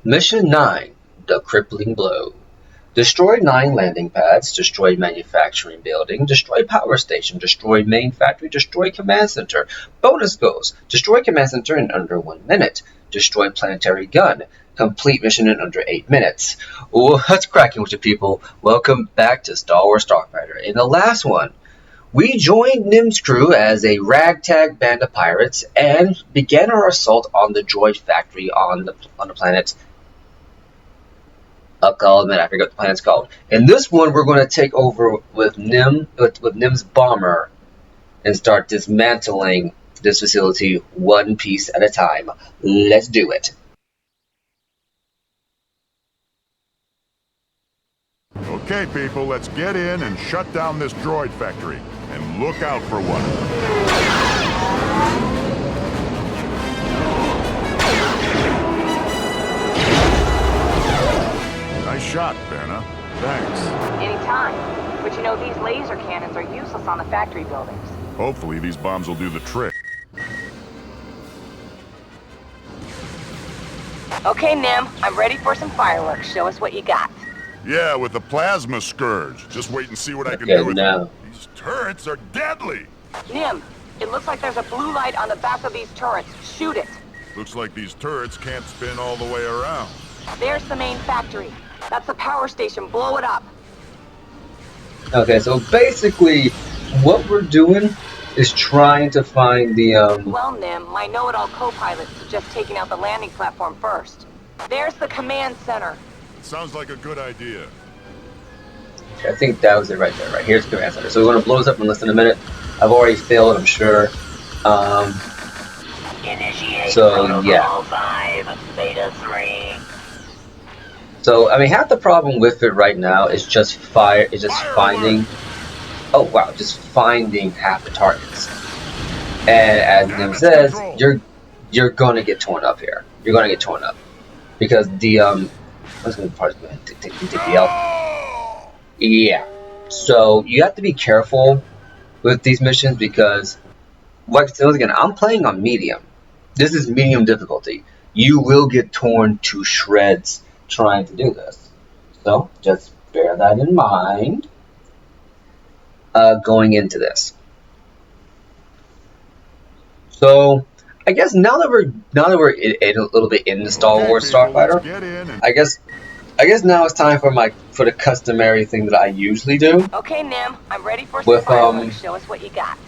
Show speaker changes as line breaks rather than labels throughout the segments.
Mission 9: The Crippling Blow. Destroy 9 landing pads, destroy manufacturing building, destroy power station, destroy main factory, destroy command center. Bonus goals: destroy command center in under 1 minute, destroy planetary gun, complete mission in under 8 minutes. What's cracking with you people? Welcome back to Star Wars StarFighter. In the last one, we joined Nim's crew as a ragtag band of pirates and began our assault on the droid factory on the planet. I forget what the planet's called. In this one, we're going to take over with Nim's bomber and start dismantling this facility one piece at a time. Let's do it.
Okay, people, let's get in and shut down this droid factory. And look out for one. Nice shot, Vanna. Thanks.
Anytime. But you know, these laser cannons are useless on the factory buildings.
Hopefully these bombs will do the trick.
Okay, Nim, I'm ready for some fireworks. Show us what you got.
Yeah, with the plasma scourge. Just wait and see what I can do with it. These turrets are deadly!
Nim, it looks like there's a blue light on the back of these turrets. Shoot it.
Looks like these turrets can't spin all the way around.
There's the main factory. That's the power station. Blow it up.
Okay, so basically, what we're doing is trying to find the,
Well, Nim, my know-it-all co-pilot suggests taking out the landing platform first. There's the command center.
Sounds like a good idea.
I think that was it right there. Right here's the command center. So we're going to blow this up in less than a minute. I've already failed, I'm sure.
Initiate
So yeah.
5, Beta 3.
So I mean, half the problem with it right now is just finding. Oh wow, just finding half the targets. And as Nim says, you're going to get torn up here. You're going to get torn up because the I was going to take the L. Yeah. So you have to be careful with these missions because, once again, I'm playing on medium. This is medium difficulty. You will get torn to shreds trying to do this. So just bear that in mind going into this. So I guess now that we're a little bit in the Star Wars Starfighter, I guess now it's time for the customary thing that I usually do.
Okay, Nim, I'm ready for some fireworks. Show us what you got.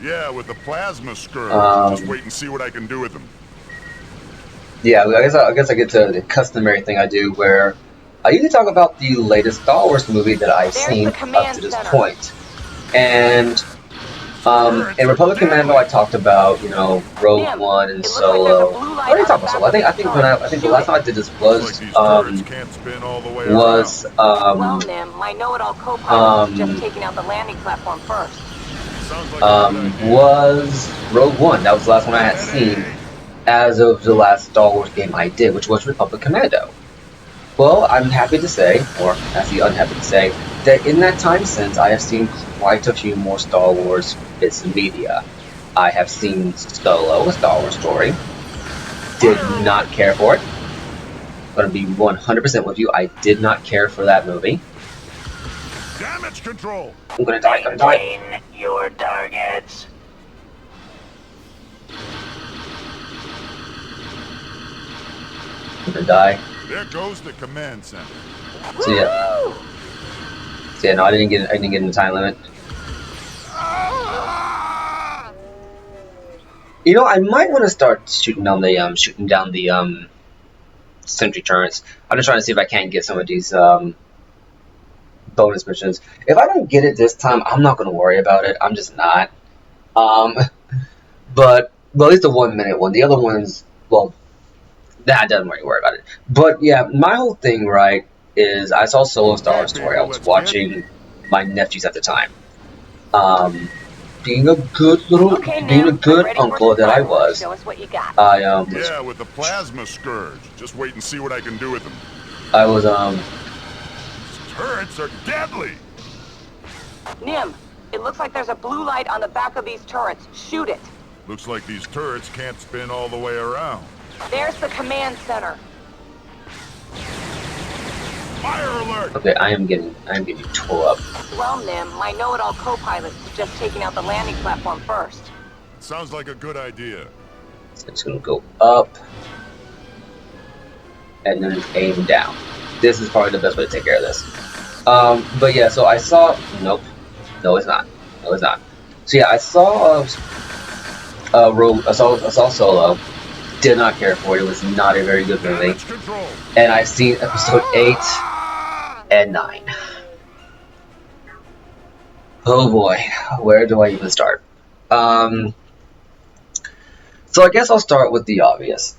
Yeah, with the plasma scourge. Just wait and see what I can do with them.
Yeah, I guess I get to the customary thing I do where I usually talk about the latest Star Wars movie that I've seen up to this point. And in Republic Commando I talked about, you know, Rogue One and Solo. I already talked about Solo. I think the last time I did this was
Well, Nim, my know-it-all co-pilot just taking out the landing platform first.
was Rogue One. That was the last one I had seen as of the last Star Wars game I did, which was Republic Commando. Well, I'm happy to say, or actually unhappy to say, that in that time since, I have seen quite a few more Star Wars bits of media. I have seen Solo, a Star Wars story. Did not care for it. I'm going to be 100% with you, I did not care for that movie.
Damage control!
I'm going to die, I'm going to die.
Maintain your targets.
I'm going to die.
There goes the command center.
So yeah. So yeah, no, I didn't get in the time limit. You know, I might want to start shooting down the sentry turrets. I'm just trying to see if I can get some of these bonus missions. If I don't get it this time, I'm not going to worry about it. I'm just not. But well, at least the 1 minute one. The other ones, well, that doesn't really worry about it. But yeah, my whole thing, right, is I saw Solo Star Wars Story. I was watching my nephews at the time. Being a good uncle that I was,
Show us what you got.
Yeah, with the plasma scourge. Just wait and see what I can do with them.
I was
Turrets are deadly.
Nim, it looks like there's a blue light on the back of these turrets. Shoot it.
Looks like these turrets can't spin all the way around.
There's the command center.
Fire alert!
Okay, I am getting tore up.
Well, Nim, my know-it-all co-pilot suggests taking out the landing platform first.
Sounds like a good idea.
It's gonna go up, and then aim down. This is probably the best way to take care of this. But yeah, so I saw. Nope. No, it's not. No, it's not. So yeah, I saw. I saw Solo. Did not care for it. It was not a very good movie. And I've seen episode 8 and 9. Oh boy, where do I even start? So I guess I'll start with the obvious.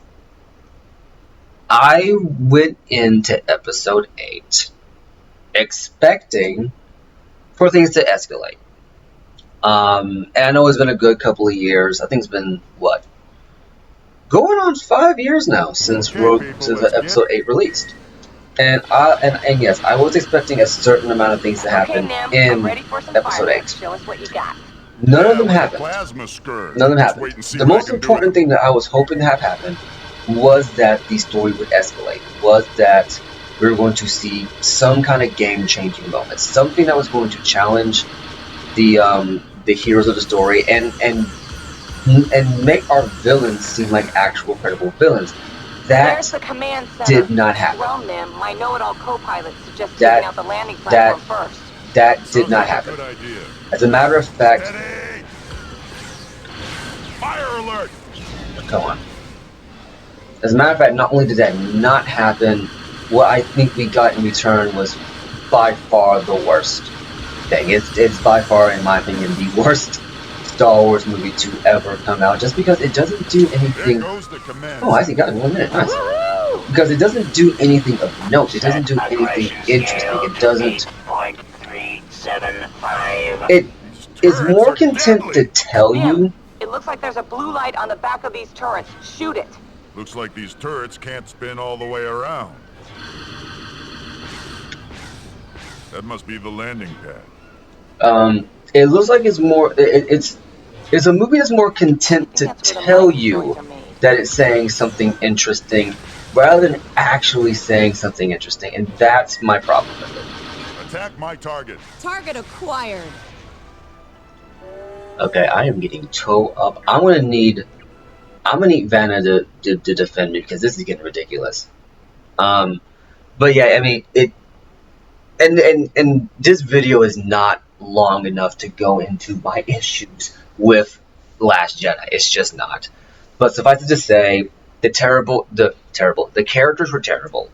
I went into episode 8 expecting for things to escalate. And I know it's been a good couple of years. I think it's been, what? Going on 5 years now since episode 8 released. And yes, I was expecting a certain amount of things to happen in episode 8.
Show us what you got.
None of them happened. None of them happened. The most important thing that I was hoping to have happen was that the story would escalate. Was that we were going to see some kind of game-changing moment, something that was going to challenge the heroes of the story and make our villains seem like actual credible villains. That
the command
did not happen.
Well, Nim, my know-it-all co-pilot suggests taking out the landing platform first.
That did not happen. As a matter of fact,
fire alert!
Come on. As a matter of fact, not only did that not happen, what I think we got in return was by far the worst thing. It's by far, in my opinion, the worst Star Wars movie to ever come out, just because it doesn't do anything. Oh, I see, got it in 1 minute. Nice. Because it doesn't do anything of note. It doesn't do anything interesting. It doesn't. It is more content to tell you.
It looks like there's a blue light on the back of these turrets. Shoot it.
Looks like these turrets can't spin all the way around. That must be the landing pad.
It looks like it's more. It's a movie that's more content to tell you that it's saying something interesting rather than actually saying something interesting, and that's my problem with it.
Attack my target.
Target acquired.
Okay, I am getting toe up. I'm gonna need Vanna to defend me because this is getting ridiculous. But yeah, I mean it. And this video is not long enough to go into my issues with Last Jedi. It's just not. But suffice it to say, the characters were terrible.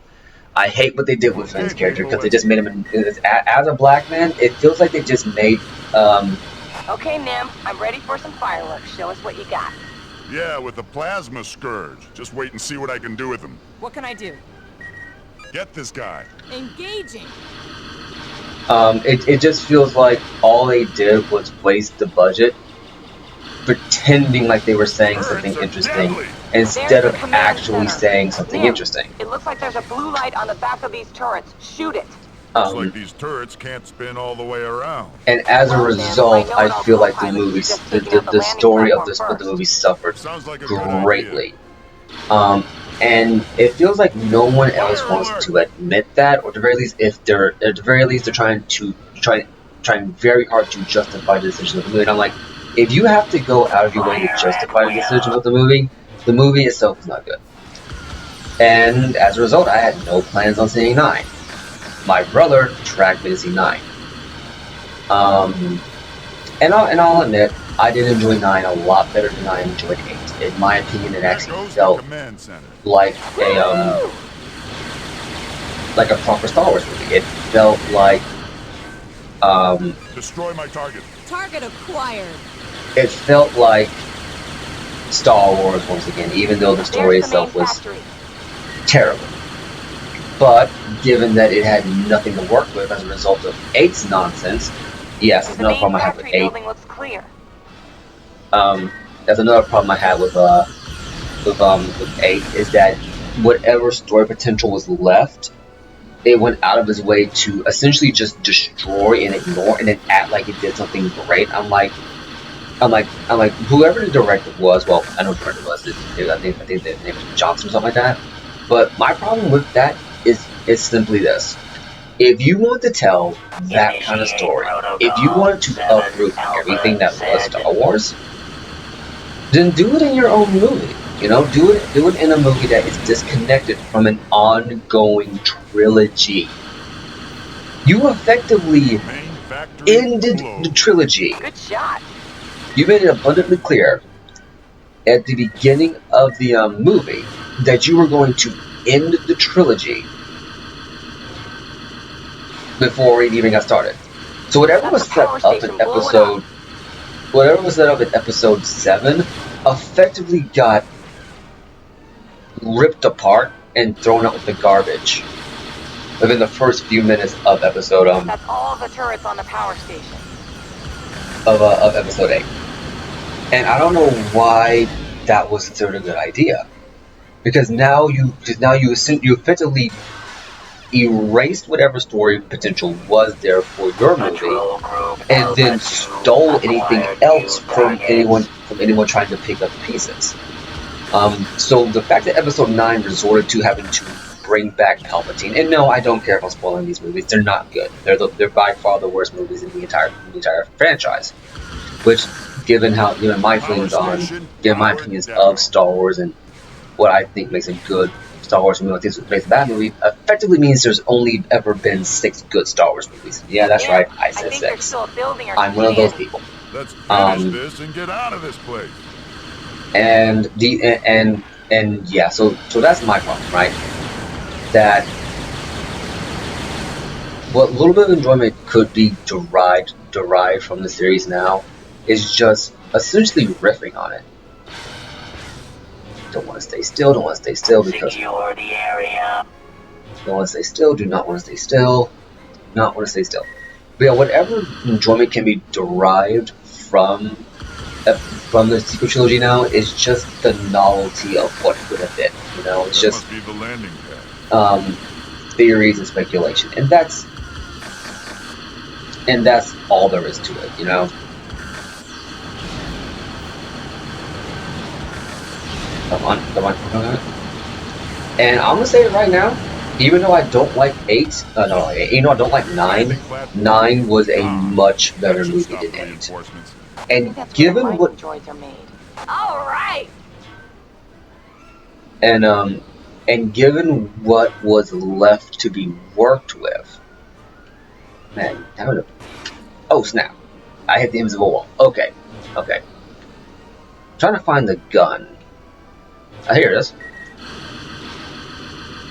I hate what they did with Finn's character because they just made him as a black man. It feels like they just made.
Okay, Nim, I'm ready for some fireworks. Show us what you got.
Yeah, with the plasma scourge. Just wait and see what I can do with him.
What can I do?
Get this guy.
Engaging.
It just feels like all they did was waste the budget pretending like they were saying something interesting instead of actually saying something interesting.
It looks like there's a blue light on the back of these turrets. Shoot it.
Looks like these turrets can't spin all the way around.
And as a result, I feel like the movies, the story of the movie suffered greatly. And it feels like no one else wants to admit that, or at the very least, they're trying very hard to justify the decision of the movie. And I'm like, if you have to go out of your way to justify the decision of the movie itself is not good. And as a result, I had no plans on seeing 9. My brother tracked me to see 9. And I'll admit, I did enjoy 9 a lot better than I enjoyed 8. In my opinion, it actually felt like a proper Star Wars movie. It felt like
destroy my target.
Target acquired.
It felt like Star Wars once again, even though the story itself was terrible. But given that it had nothing to work with as a result of 8's nonsense, yes, that's another problem I have with 8.
Looks clear.
That's another problem I had with 8 is that whatever story potential was left, it went out of its way to essentially just destroy and ignore and then act like it did something great. I'm like, whoever the director was, well, I know who the director was. I think the name was Johnson or something like that. But my problem with that is simply this: if you want to tell that kind of story, if you wanted to uproot everything that was Star Wars, then do it in your own movie. You know, do it in a movie that is disconnected from an ongoing trilogy. You effectively ended the trilogy.
Good shot.
You made it abundantly clear at the beginning of the movie that you were going to end the trilogy before it even got started. So whatever was set up in episode 7 effectively got ripped apart and thrown out with the garbage within the first few minutes of episode
That's all the turrets on the power station.
of episode 8. And I don't know why that was considered a good idea, because now you effectively erased whatever story potential was there for your movie, and then stole anything else from anyone trying to pick up pieces. So the fact that episode 9 resorted to having to bring back Palpatine, and no, I don't care if I'm spoiling these movies. They're not good. They're by far the worst movies in the entire franchise. Which, given my feelings of Star Wars and what I think makes a good Star Wars movie, what makes a bad movie, effectively means there's only ever been 6 good Star Wars movies. Yeah, that's right. I said 6. I'm one of those people.
Let's finish this and get out of this place.
And yeah, so that's my problem, right? That what little bit of enjoyment could be derived from the series now is just essentially riffing on it. Don't want to stay still, because
secure the area.
Don't want to stay still, do not want to stay still, not want to stay still. But yeah, whatever enjoyment can be derived from the sequel trilogy now is just the novelty of what could have been. You know, it's just
must be the landing pad.
Theories and speculation, and that's all there is to it. You know. Come on. And I'm gonna say it right now, even though I don't like 8, I don't like 9. 9 was a much better movie than 8. And given what
droids are made. All right.
And given what was left to be worked with, man, oh snap! I hit the invisible wall. Okay. Trying to find the gun. Oh, here it is.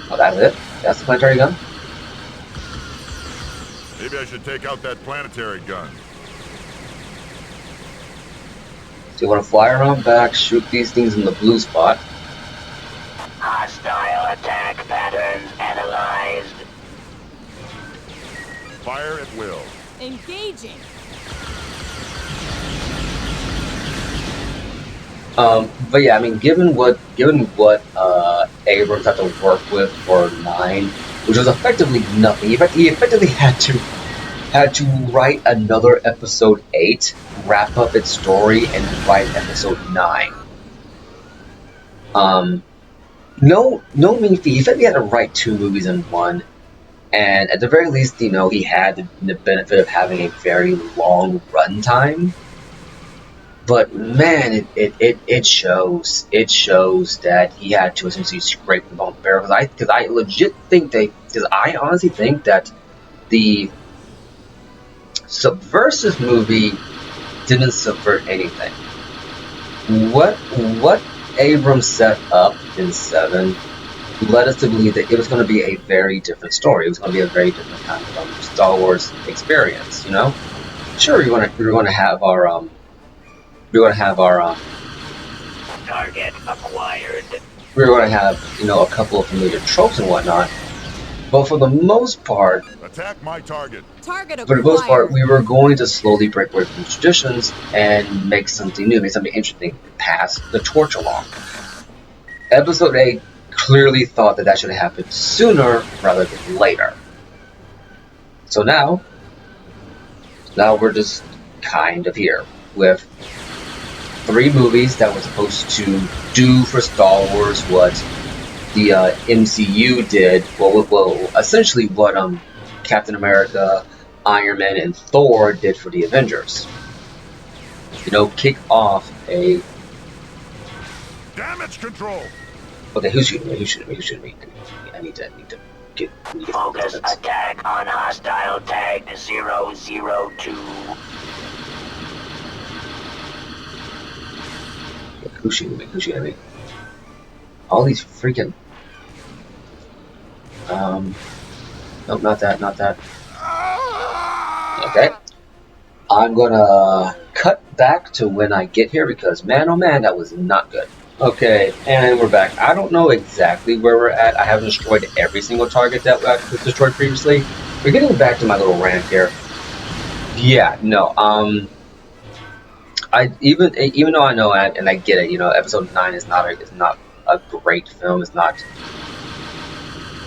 Oh, that's it? That's the planetary gun?
Maybe I should take out that planetary gun.
So you want to fly around back, shoot these things in the blue spot.
Hostile attack patterns analyzed.
Fire at will.
Engaging.
But yeah, I mean, given what Abrams had to work with for 9, which was effectively nothing. He effectively had to write another episode 8, wrap up its story, and write episode 9. No mean feat. He effectively had to write 2 movies in one, and at the very least, you know, he had the benefit of having a very long runtime. But man, it shows that he had to essentially scrape the bone barrel, because I legit think I honestly think that the Subversive movie didn't subvert anything. What Abrams set up in 7 led us to believe that it was going to be a very different story. It was going to be a very different kind of Star Wars experience. You know, sure, we're going to have our
Target acquired.
we're going to have, you know, a couple of familiar tropes and whatnot, but for the most part,
Attack my target.
Target
for the most part,
acquired.
we were going to slowly break away from traditions and make something new, make something interesting, pass the torch along. Episode 8 clearly thought that should have happened sooner rather than later. So now we're just kind of here with 3 movies that were supposed to do for Star Wars what the MCU did, well, essentially what Captain America, Iron Man, and Thor did for the Avengers. You know, kick off a
damage control.
Okay, who's shooting me? Who's shooting me? Who's shooting me? I need to get
focus attack on hostile tag 002.
Who's shooting me? Who's shooting me? All these freaking nope, not that, not that. Okay. I'm gonna cut back to when I get here because man, oh man, that was not good. Okay, and we're back. I don't know exactly where we're at. I haven't destroyed every single target that was destroyed previously. We're getting back to my little rant here. Yeah, no, I even though I know and I get it, you know, episode 9 is not a great film. It's not,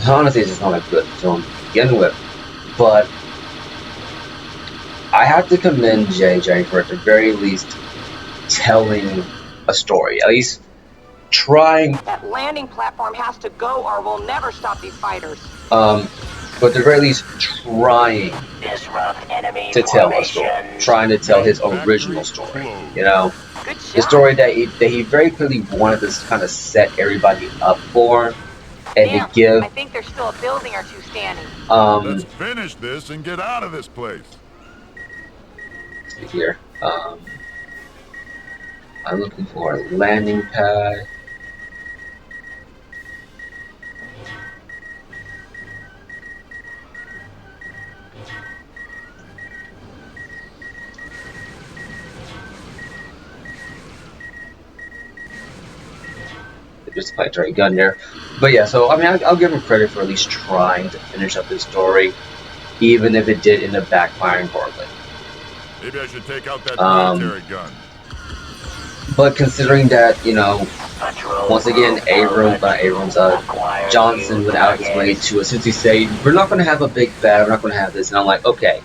honestly, it's just not a good film to begin with. But I have to commend JJ for at the very least telling a story, at least trying.
That landing platform has to go or we'll never stop these fighters.
But at the very least trying to tell a story, trying to tell his original story, you know, the story that he very clearly wanted to kind of set everybody up for, and to give.
I think there's still a building or two standing.
Let's finish this and get out of this place.
Let's see here. I'm looking for a landing pad. Just a planetary gun there, but yeah. So I mean, I'll give him credit for at least trying to finish up his story, even if it did end up backfiring horribly.
Maybe I should take out that military gun.
But considering that, you know, once again, Johnson went out his way to essentially say, we're not going to have a big bad, we're not going to have this, and I'm like, okay,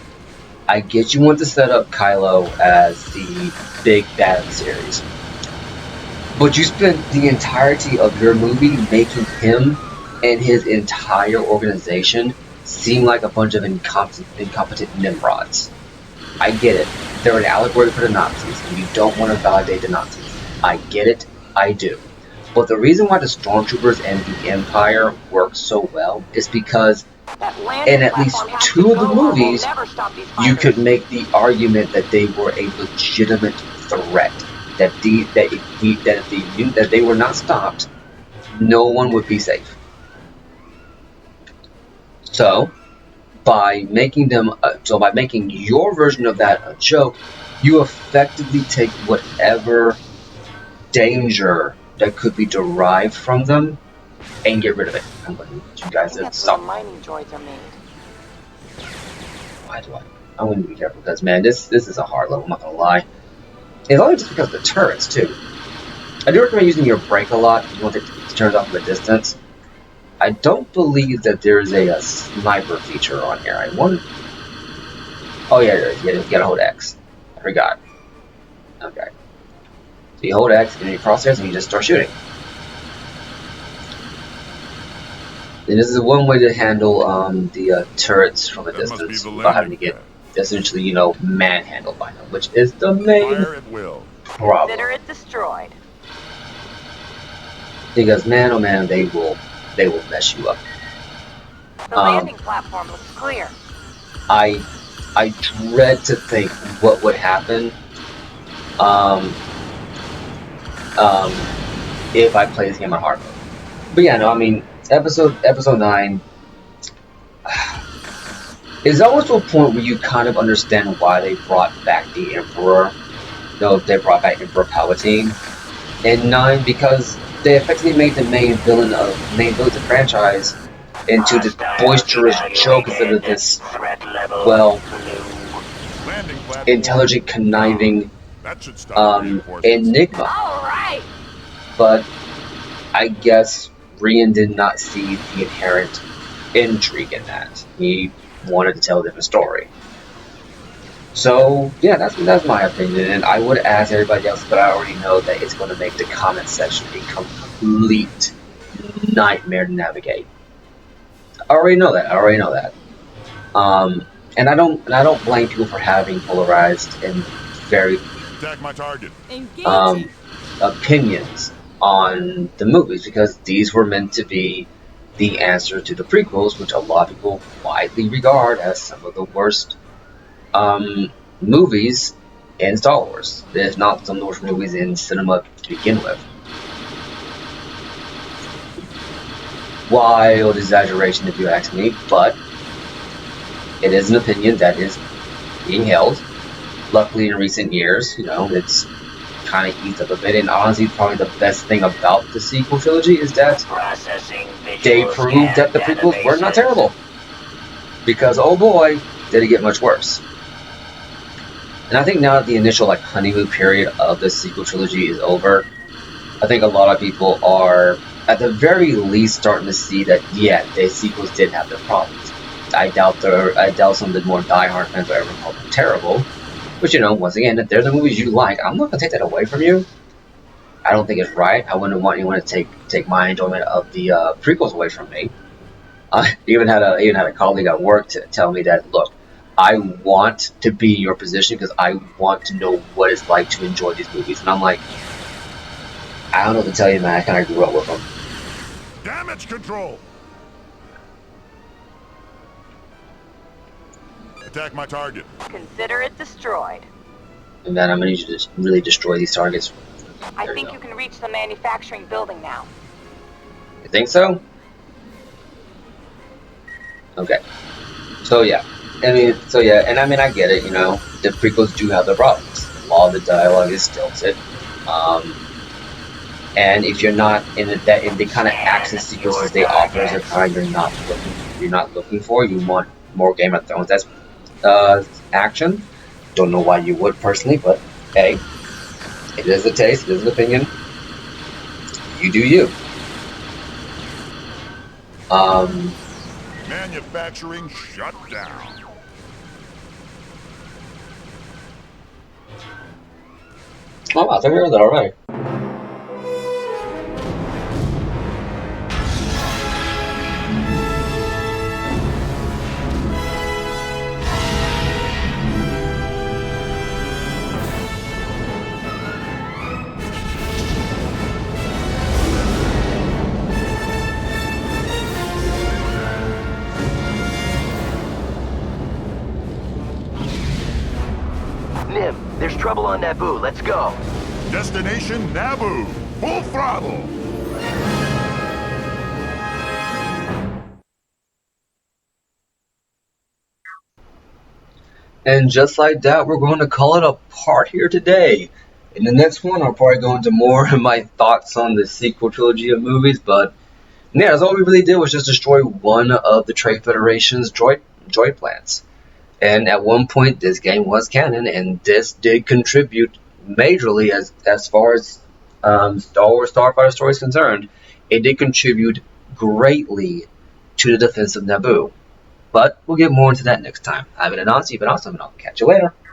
I get you want to set up Kylo as the big bad of the series. But you spent the entirety of your movie making him and his entire organization seem like a bunch of incompetent Nimrods. I get it. They're an allegory for the Nazis, and you don't want to validate the Nazis. I get it. I do. But the reason why the Stormtroopers and the Empire work so well is because in at least 2 of the movies, you could make the argument that they were a legitimate threat. That if they were not stopped, no one would be safe. So, by making your version of that a joke, you effectively take whatever danger that could be derived from them and get rid of it. I'm going to need you guys to stop.
Mining droids are made.
Why do I? I'm going to be careful because, man, this is a hard level. I'm not going to lie. It's only just because of the turrets, too. I do recommend using your brake a lot if you want it to turn off from a distance. I don't believe that there is a sniper feature on here. I wonder. Oh, yeah, there is. You gotta hold X. I forgot. Okay. So you hold X, and you crosshairs, and you just start shooting. And this is one way to handle the turrets from a distance without having to get essentially, you know, manhandled by them, which is the main problem.
Consider it destroyed.
Because man, oh man, they will mess you up.
The landing platform looks clear.
I dread to think what would happen if I play this game on hard mode. But yeah, no, I mean episode 9 is almost to a point where you kind of understand why they brought back the Emperor. No, they brought back Emperor Palpatine in 9 because they effectively made the main villain of the franchise into this boisterous joke instead of this, well, intelligent, conniving enigma. But I guess Rian did not see the inherent intrigue in that. He wanted to tell a different story. So yeah, that's my opinion, and I would ask everybody else, but I already know that it's going to make the comment section a complete nightmare to navigate. I already know that. And I don't blame people for having polarized and very
Attack my target.
Engaging.
opinions on the movies, because these were meant to be the answer to the prequels, which a lot of people widely regard as some of the worst movies in Star Wars, if not some of the worst movies in cinema to begin with. Wild exaggeration, if you ask me, but it is an opinion that is being held. Luckily, in recent years, it's kind of eased up a bit. And honestly, probably the best thing about the sequel trilogy is that they proved that the prequels were not terrible. Because, oh boy, did it get much worse. And I think now that the initial honeymoon period of the sequel trilogy is over, I think a lot of people are, at the very least, starting to see that, yeah, the sequels did have their problems. I doubt some of the more diehard fans will ever call them terrible. But once again, if they're the movies you like, I'm not gonna take that away from you. I don't think it's right. I wouldn't want anyone to take my enjoyment of the prequels away from me. I even had a colleague at work to tell me that, look, I want to be in your position because I want to know what it's like to enjoy these movies. And I'm like, I don't know what to tell you, man. I kind of grew up with them.
Damage control. Attack my target.
Consider it destroyed.
And then I'm going to need you to really destroy these targets.
I think you can reach the manufacturing building now.
You think so? Okay. So yeah. And I get it, the prequels do have their problems. A lot of the dialogue is stilted. And if you're not in the kind of action sequences they offer as a kind you're not looking for, you want more Game of Thrones that's action. Don't know why you would personally, but hey, it is a taste, it is an opinion. You do you.
Manufacturing shut down.
Oh, I think we heard that already.
Nim, there's trouble on Naboo. Let's go.
Destination Naboo. Full throttle.
And just like that, we're going to call it a part here today. In the next one, I'll probably go into more of my thoughts on the sequel trilogy of movies, but yeah, that's all we really did was just destroy one of the Trade Federation's droid plants. And at one point, this game was canon, and this did contribute majorly as far as Star Wars StarFighter story is concerned. It did contribute greatly to the defense of Naboo. But we'll get more into that next time. I've been Anansi, but awesome, and I'll catch you later.